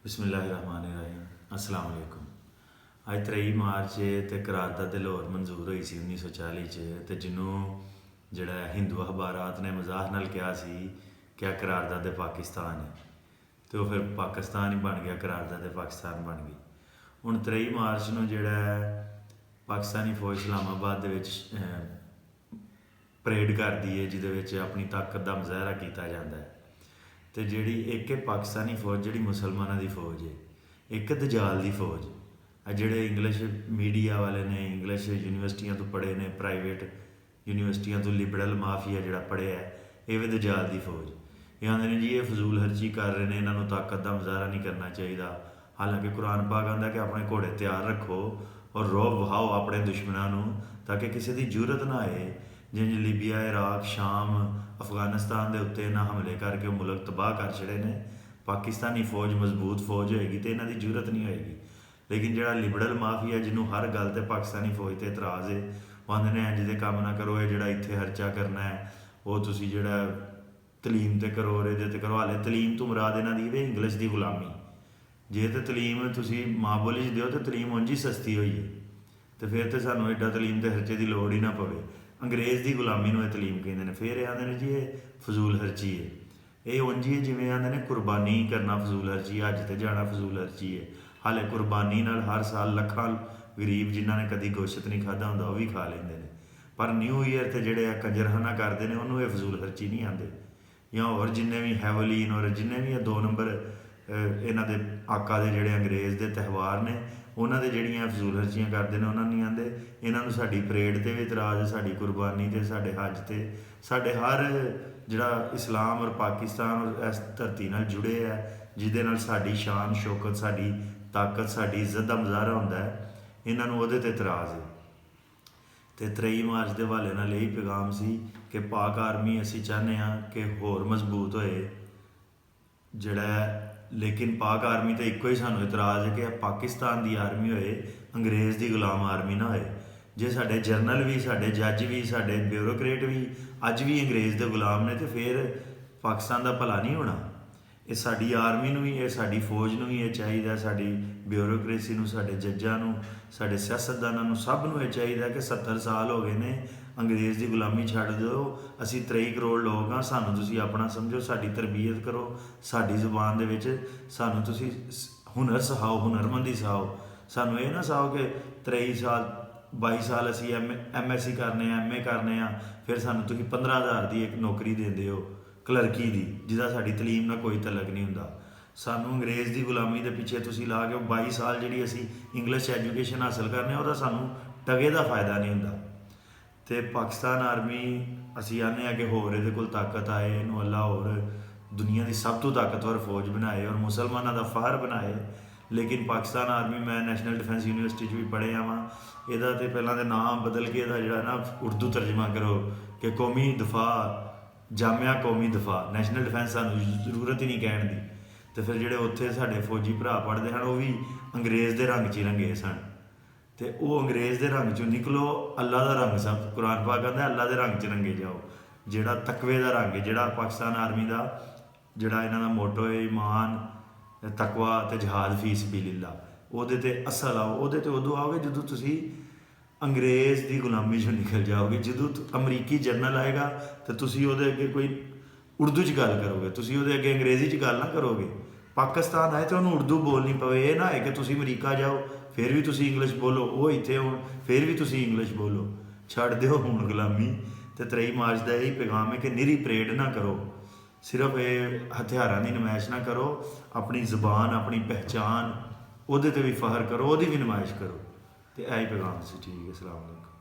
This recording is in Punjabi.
बिस्मिल्लाहिर्रहमानिर्रहीम अस्सलाम वालेकुम। ਅੱਜ 23 ਮਾਰਚ ਤੇ करारदाद ਦੇ ਲਾਹੌਰ ਮਨਜ਼ੂਰ ਹੋਈ ਸੀ 1940 'ਚ ਤੇ ਜਿਹਨੂੰ ਜਿਹੜਾ ਹਿੰਦੂ ਅਖਬਾਰਾਤ ਨੇ ਮਜ਼ਾਕ ਨਾਲ ਕਿਹਾ ਸੀ ਕਿ ਇਹ करारदाद ਪਾਕਿਸਤਾਨ ਹੈ ਤੇ ਉਹ ਫਿਰ ਪਾਕਿਸਤਾਨ ਹੀ ਬਣ ਗਿਆ, करारदाद ਪਾਕਿਸਤਾਨ ਬਣ ਗਈ। ਹੁਣ 23 ਮਾਰਚ ਨੂੰ ਜਿਹੜਾ ਪਾਕਿਸਤਾਨੀ ਫੌਜ ਇਸਲਾਮਾਬਾਦ ਦੇ ਵਿੱਚ ਪਰੇਡ ਕਰਦੀ ਹੈ ਜਿਹਦੇ ਵਿੱਚ ਆਪਣੀ ਤਾਕਤ ਦਾ ਮੁਜ਼ਾਹਰਾ ਕੀਤਾ ਜਾਂਦਾ ਹੈ। ਤੇ ਜਿਹੜੀ ਇੱਕ ਹੈ ਪਾਕਿਸਤਾਨੀ ਫੌਜ ਜਿਹੜੀ ਮੁਸਲਮਾਨਾਂ ਦੀ ਫੌਜ ਹੈ, ਇੱਕ ਦਜਾਲ ਦੀ ਫੌਜ। ਜਿਹੜੇ ਇੰਗਲਿਸ਼ ਮੀਡੀਆ ਵਾਲੇ ਨੇ, ਇੰਗਲਿਸ਼ ਯੂਨੀਵਰਸਿਟੀਆਂ ਤੋਂ ਪੜ੍ਹੇ ਨੇ, ਪ੍ਰਾਈਵੇਟ ਯੂਨੀਵਰਸਿਟੀਆਂ ਤੋਂ ਲਿਬਰਲ ਮਾਫੀਆ ਜਿਹੜਾ ਪੜ੍ਹਿਆ ਇਹ ਵੀ ਦਜਾਲ ਦੀ ਫੌਜ। ਇਹ ਆਉਂਦੇ ਨੇ ਜੀ ਇਹ ਫਜ਼ੂਲ ਖਰਚੀ ਕਰ ਰਹੇ ਨੇ, ਇਹਨਾਂ ਨੂੰ ਤਾਕਤ ਦਾ ਮੁਜ਼ਾਹਰਾ ਨਹੀਂ ਕਰਨਾ ਚਾਹੀਦਾ। ਹਾਲਾਂਕਿ ਕੁਰਾਨ ਪਾਕ ਆਉਂਦਾ ਕਿ ਆਪਣੇ ਘੋੜੇ ਤਿਆਰ ਰੱਖੋ ਔਰ ਰੌਬ ਵਹਾਓ ਆਪਣੇ ਦੁਸ਼ਮਣਾਂ ਨੂੰ ਤਾਂ ਕਿ ਕਿਸੇ ਦੀ ਜ਼ਰੂਰਤ ਨਾ ਆਏ ਜਿਵੇਂ ਲੀਬੀਆ, ਇਰਾਕ, ਸ਼ਾਮ, ਅਫਗਾਨਿਸਤਾਨ ਦੇ ਉੱਤੇ ਇਹਨਾਂ ਹਮਲੇ ਕਰਕੇ ਉਹ ਮੁਲਕ ਤਬਾਹ ਕਰ ਛੜੇ ਨੇ। ਪਾਕਿਸਤਾਨੀ ਫੌਜ ਮਜ਼ਬੂਤ ਫੌਜ ਹੋਏਗੀ ਤੇ ਇਹਨਾਂ ਦੀ ਜ਼ਰੂਰਤ ਨਹੀਂ ਹੋਏਗੀ। ਲੇਕਿਨ ਜਿਹੜਾ ਲਿਬਰਲ ਮਾਫੀਆ ਜਿਹਨੂੰ ਹਰ ਗੱਲ 'ਤੇ ਪਾਕਿਸਤਾਨੀ ਫੌਜ 'ਤੇ ਇਤਰਾਜ਼ ਹੈ, ਉਹ ਆਉਂਦੇ ਨੇ ਇੰਜ ਦੇ ਕੰਮ ਨਾ ਕਰੋ, ਇਹ ਜਿਹੜਾ ਇੱਥੇ ਖਰਚਾ ਕਰਨਾ ਹੈ ਉਹ ਤੁਸੀਂ ਜਿਹੜਾ ਤਲੀਮ 'ਤੇ ਕਰੋ, ਇਹਦੇ 'ਤੇ ਕਰੋ। ਹਾਲੇ ਤਲੀਮ ਤੋਂ ਮੁਰਾਦ ਇਹਨਾਂ ਦੀ ਵੀ ਇੰਗਲਿਸ਼ ਦੀ ਗੁਲਾਮੀ। ਜੇ ਤਾਂ ਤਲੀਮ ਤੁਸੀਂ ਮਾਂ ਬੋਲੀ 'ਚ ਦਿਓ ਤਾਂ ਤਲੀਮ ਉਂਝ ਹੀ ਸਸਤੀ ਹੋਈ ਹੈ ਅਤੇ ਫਿਰ ਤਾਂ ਸਾਨੂੰ ਐਡਾ ਤਲੀਮ 'ਤੇ ਖਰਚੇ ਦੀ ਲੋੜ ਹੀ ਨਾ ਪਵੇ। ਅੰਗਰੇਜ਼ ਦੀ ਗੁਲਾਮੀ ਨੂੰ ਇਹ ਤਲੀਮ ਕਹਿੰਦੇ ਨੇ। ਫਿਰ ਇਹ ਆਉਂਦੇ ਨੇ ਜੀ ਇਹ ਫਜ਼ੂਲ ਖਰਚੀ ਹੈ। ਇਹ ਉਂਝ ਹੀ ਜਿਵੇਂ ਆਉਂਦੇ ਨੇ ਕੁਰਬਾਨੀ ਕਰਨਾ ਫਜ਼ੂਲ ਖਰਚੀ, ਹੱਜ 'ਤੇ ਜਾਣਾ ਫਜ਼ੂਲ ਖਰਚੀ ਹੈ। ਹਾਲੇ ਕੁਰਬਾਨੀ ਨਾਲ ਹਰ ਸਾਲ ਲੱਖਾਂ ਗਰੀਬ ਜਿਨ੍ਹਾਂ ਨੇ ਕਦੀ ਗੋਸ਼ਤ ਨਹੀਂ ਖਾਧਾ ਹੁੰਦਾ ਉਹ ਵੀ ਖਾ ਲੈਂਦੇ ਨੇ। ਪਰ ਨਿਊ ਈਅਰ 'ਤੇ ਜਿਹੜੇ ਆ ਕੰਜਰਖਾਨਾ ਕਰਦੇ ਨੇ ਉਹਨੂੰ ਇਹ ਫਜ਼ੂਲ ਖਰਚੀ ਨਹੀਂ ਆਉਂਦੇ। ਜਾਂ ਹੋਰ ਜਿੰਨੇ ਵੀ ਹੈਵੋਲੀਨ ਔਰ ਜਿੰਨੇ ਵੀ ਇਹ 2 ਨੰਬਰ ਇਹਨਾਂ ਦੇ ਆਕਾ ਦੇ ਜਿਹੜੇ ਅੰਗਰੇਜ਼ ਦੇ ਤਿਉਹਾਰ ਨੇ ਉਹਨਾਂ ਦੇ ਜਿਹੜੀਆਂ ਫਜ਼ੂਲ ਖਰਚੀਆਂ ਕਰਦੇ ਨੇ ਉਹਨਾਂ ਨਹੀਂ ਆਉਂਦੇ। ਇਹਨਾਂ ਨੂੰ ਸਾਡੀ ਪਰੇਡ 'ਤੇ ਵੀ ਇਤਰਾਜ਼, ਸਾਡੀ ਕੁਰਬਾਨੀ 'ਤੇ, ਸਾਡੇ ਹੱਜ 'ਤੇ, ਸਾਡੇ ਹਰ ਜਿਹੜਾ ਇਸਲਾਮ ਔਰ ਪਾਕਿਸਤਾਨ ਔਰ ਇਸ ਧਰਤੀ ਨਾਲ ਜੁੜੇ ਹੈ ਜਿਹਦੇ ਨਾਲ ਸਾਡੀ ਸ਼ਾਨ ਸ਼ੌਕਤ, ਸਾਡੀ ਤਾਕਤ, ਸਾਡੀ ਇੱਜ਼ਤ ਦਾ ਮੁਜ਼ਾਹਰਾ ਹੁੰਦਾ ਹੈ, ਇਹਨਾਂ ਨੂੰ ਉਹਦੇ 'ਤੇ ਇਤਰਾਜ਼ ਹੈ। ਅਤੇ 23 ਮਾਰਚ ਦੇ ਹਵਾਲੇ ਨਾਲ ਇਹੀ ਪੈਗਾਮ ਸੀ ਕਿ ਪਾਕ ਆਰਮੀ ਅਸੀਂ ਚਾਹੁੰਦੇ ਹਾਂ ਕਿ ਹੋਰ ਮਜ਼ਬੂਤ ਹੋਏ ਜਿਹੜਾ। ਲੇਕਿਨ ਪਾਕ ਆਰਮੀ 'ਤੇ ਇੱਕੋ ਹੀ ਸਾਨੂੰ ਇਤਰਾਜ਼ ਹੈ ਕਿ ਪਾਕਿਸਤਾਨ ਦੀ ਆਰਮੀ ਹੋਏ, ਅੰਗਰੇਜ਼ ਦੀ ਗੁਲਾਮ ਆਰਮੀ ਨਾ ਹੋਏ। ਜੇ ਸਾਡੇ ਜਰਨਲ ਵੀ, ਸਾਡੇ ਜੱਜ ਵੀ, ਸਾਡੇ ਬਿਊਰੋਕਰੇਟ ਵੀ ਅੱਜ ਵੀ ਅੰਗਰੇਜ਼ ਦੇ ਗੁਲਾਮ ਨੇ ਤਾਂ ਫਿਰ ਪਾਕਿਸਤਾਨ ਦਾ ਭਲਾ ਨਹੀਂ ਹੋਣਾ। ਇਹ ਸਾਡੀ ਆਰਮੀ ਨੂੰ ਵੀ, ਇਹ ਸਾਡੀ ਫੌਜ ਨੂੰ ਵੀ ਇਹ ਚਾਹੀਦਾ, ਸਾਡੀ ਬਿਊਰੋਕਰੇਸੀ ਨੂੰ, ਸਾਡੇ ਜੱਜਾਂ ਨੂੰ, ਸਾਡੇ ਸਿਆਸਤਦਾਨਾਂ ਨੂੰ, ਸਭ ਨੂੰ ਇਹ ਚਾਹੀਦਾ ਕਿ 70 ਸਾਲ ਹੋ ਗਏ ਨੇ ਅੰਗਰੇਜ਼ ਦੀ ਗੁਲਾਮੀ ਛੱਡ ਦਿਓ। ਅਸੀਂ 23 ਕਰੋੜ ਲੋਕ ਹਾਂ, ਸਾਨੂੰ ਤੁਸੀਂ ਆਪਣਾ ਸਮਝੋ, ਸਾਡੀ ਤਰਬੀਅਤ ਕਰੋ, ਸਾਡੀ ਜ਼ੁਬਾਨ ਦੇ ਵਿੱਚ ਸਾਨੂੰ ਤੁਸੀਂ ਹੁਨਰ ਸਿਖਾਓ, ਹੁਨਰਮੰਦੀ ਸਿਖਾਓ। ਸਾਨੂੰ ਇਹ ਨਾ ਸਿਖਾਓ ਕਿ 23 ਸਾਲ 22 ਸਾਲ ਅਸੀਂ MSc ਕਰਨੇ ਆ, MA ਕਰਨੇ ਆ, ਫਿਰ ਸਾਨੂੰ ਤੁਸੀਂ 15,000 ਦੀ ਇੱਕ ਨੌਕਰੀ ਦਿੰਦੇ ਹੋ ਕਲਰਕੀ ਦੀ, ਜਿਹਦਾ ਸਾਡੀ ਤਲੀਮ ਨਾਲ ਕੋਈ ਤਲਕ ਨਹੀਂ ਹੁੰਦਾ। ਸਾਨੂੰ ਅੰਗਰੇਜ਼ ਦੀ ਗੁਲਾਮੀ ਦੇ ਪਿੱਛੇ ਤੁਸੀਂ ਲਾ ਕੇ 22 ਸਾਲ ਜਿਹੜੀ ਅਸੀਂ ਇੰਗਲਿਸ਼ ਐਜੂਕੇਸ਼ਨ ਹਾਸਲ ਕਰਨੇ ਉਹਦਾ ਸਾਨੂੰ ਟਕੇ ਦਾ ਫਾਇਦਾ ਨਹੀਂ ਹੁੰਦਾ। ਅਤੇ ਪਾਕਿਸਤਾਨ ਆਰਮੀ ਅਸੀਂ ਆਉਂਦੇ ਹਾਂ ਕਿ ਹੋਰ ਇਹਦੇ ਕੋਲ ਤਾਕਤ ਆਏ, ਇਹਨੂੰ ਅੱਲਾ ਹੋਰ ਦੁਨੀਆ ਦੀ ਸਭ ਤੋਂ ਤਾਕਤਵਰ ਫੌਜ ਬਣਾਏ ਔਰ ਮੁਸਲਮਾਨਾਂ ਦਾ ਫਖਰ ਬਣਾਏ। ਲੇਕਿਨ ਪਾਕਿਸਤਾਨ ਆਰਮੀ, ਮੈਂ ਨੈਸ਼ਨਲ ਡਿਫੈਂਸ ਯੂਨੀਵਰਸਿਟੀ 'ਚ ਵੀ ਪੜ੍ਹਿਆ ਵਾਂ, ਇਹਦਾ ਤਾਂ ਪਹਿਲਾਂ ਦੇ ਨਾਮ ਬਦਲ ਕੇ ਇਹਦਾ ਜਿਹੜਾ ਨਾ ਉਰਦੂ ਤਰਜਮਾ ਕਰੋ ਕਿ ਕੌਮੀ ਦਫਾ, ਜਾਮਿਆ ਕੌਮੀ ਦਫਾ, ਨੈਸ਼ਨਲ ਡਿਫੈਂਸ ਸਾਨੂੰ ਜ਼ਰੂਰਤ ਹੀ ਨਹੀਂ ਕਹਿਣ ਦੀ। ਅਤੇ ਫਿਰ ਜਿਹੜੇ ਉੱਥੇ ਸਾਡੇ ਫੌਜੀ ਭਰਾ ਪੜ੍ਹਦੇ ਹਨ ਉਹ ਵੀ ਅੰਗਰੇਜ਼ ਦੇ ਰੰਗ 'ਚ ਹੀ ਰੰਗੇ ਸਨ। ਅਤੇ ਉਹ ਅੰਗਰੇਜ਼ ਦੇ ਰੰਗ 'ਚੋਂ ਨਿਕਲੋ, ਅੱਲਾ ਦਾ ਰੰਗ ਸਭ ਕੁਰਾਨ ਪਾਕ ਕਹਿੰਦਾ ਅੱਲਾ ਦੇ ਰੰਗ 'ਚ ਰੰਗੇ ਜਾਓ। ਜਿਹੜਾ ਤਕਵੇ ਦਾ ਰੰਗ ਹੈ, ਜਿਹੜਾ ਪਾਕਿਸਤਾਨ ਆਰਮੀ ਦਾ ਜਿਹੜਾ ਇਹਨਾਂ ਦਾ ਮੋਟੋ ਹੈ ਈਮਾਨ, ਤਕਵਾ ਅਤੇ ਜਹਾਦ ਫੀ ਸਬੀਲਿਲ੍ਲਾਹ, ਉਹਦੇ 'ਤੇ ਅਸਲ ਆਓ। ਉਹਦੇ 'ਤੇ ਉਦੋਂ ਆਓਗੇ ਜਦੋਂ ਤੁਸੀਂ ਅੰਗਰੇਜ਼ ਦੀ ਗੁਲਾਮੀ 'ਚੋਂ ਨਿਕਲ ਜਾਓਗੇ। ਜਦੋਂ ਅਮਰੀਕੀ ਜਰਨਲ ਆਏਗਾ ਤਾਂ ਤੁਸੀਂ ਉਹਦੇ ਅੱਗੇ ਕੋਈ ਉਰਦੂ 'ਚ ਗੱਲ ਕਰੋਗੇ, ਤੁਸੀਂ ਉਹਦੇ ਅੱਗੇ ਅੰਗਰੇਜ਼ੀ 'ਚ ਗੱਲ ਨਾ ਕਰੋਗੇ। ਪਾਕਿਸਤਾਨ ਆਏ ਤਾਂ ਉਹਨੂੰ ਉਰਦੂ ਬੋਲਣੀ ਪਵੇ। ਇਹ ਨਾ ਹੈ ਕਿ ਤੁਸੀਂ ਅਮਰੀਕਾ ਜਾਓ ਫਿਰ ਵੀ ਤੁਸੀਂ ਇੰਗਲਿਸ਼ ਬੋਲੋ, ਉਹ ਇੱਥੇ ਹੋਣ ਫਿਰ ਵੀ ਤੁਸੀਂ ਇੰਗਲਿਸ਼ ਬੋਲੋ। ਛੱਡ ਦਿਓ ਹੁਣ ਗੁਲਾਮੀ। ਅਤੇ 23 ਮਾਰਚ ਦਾ ਇਹੀ ਪੈਗਾਮ ਹੈ ਕਿ ਨਿਰੀ ਪਰੇਡ ਨਾ ਕਰੋ, ਸਿਰਫ ਇਹ ਹਥਿਆਰਾਂ ਦੀ ਨੁਮਾਇਸ਼ ਨਾ ਕਰੋ, ਆਪਣੀ ਜ਼ੁਬਾਨ, ਆਪਣੀ ਪਹਿਚਾਨ, ਉਹਦੇ 'ਤੇ ਵੀ ਫਖਰ ਕਰੋ, ਉਹਦੀ ਵੀ ਨੁਮਾਇਸ਼ ਕਰੋ। ਅਤੇ ਇਹੀ ਪੈਗਾਮ ਸੀ। ਠੀਕ ਹੈ, ਅਸਲਾਮ ਵਾਲੇਕੁਮ।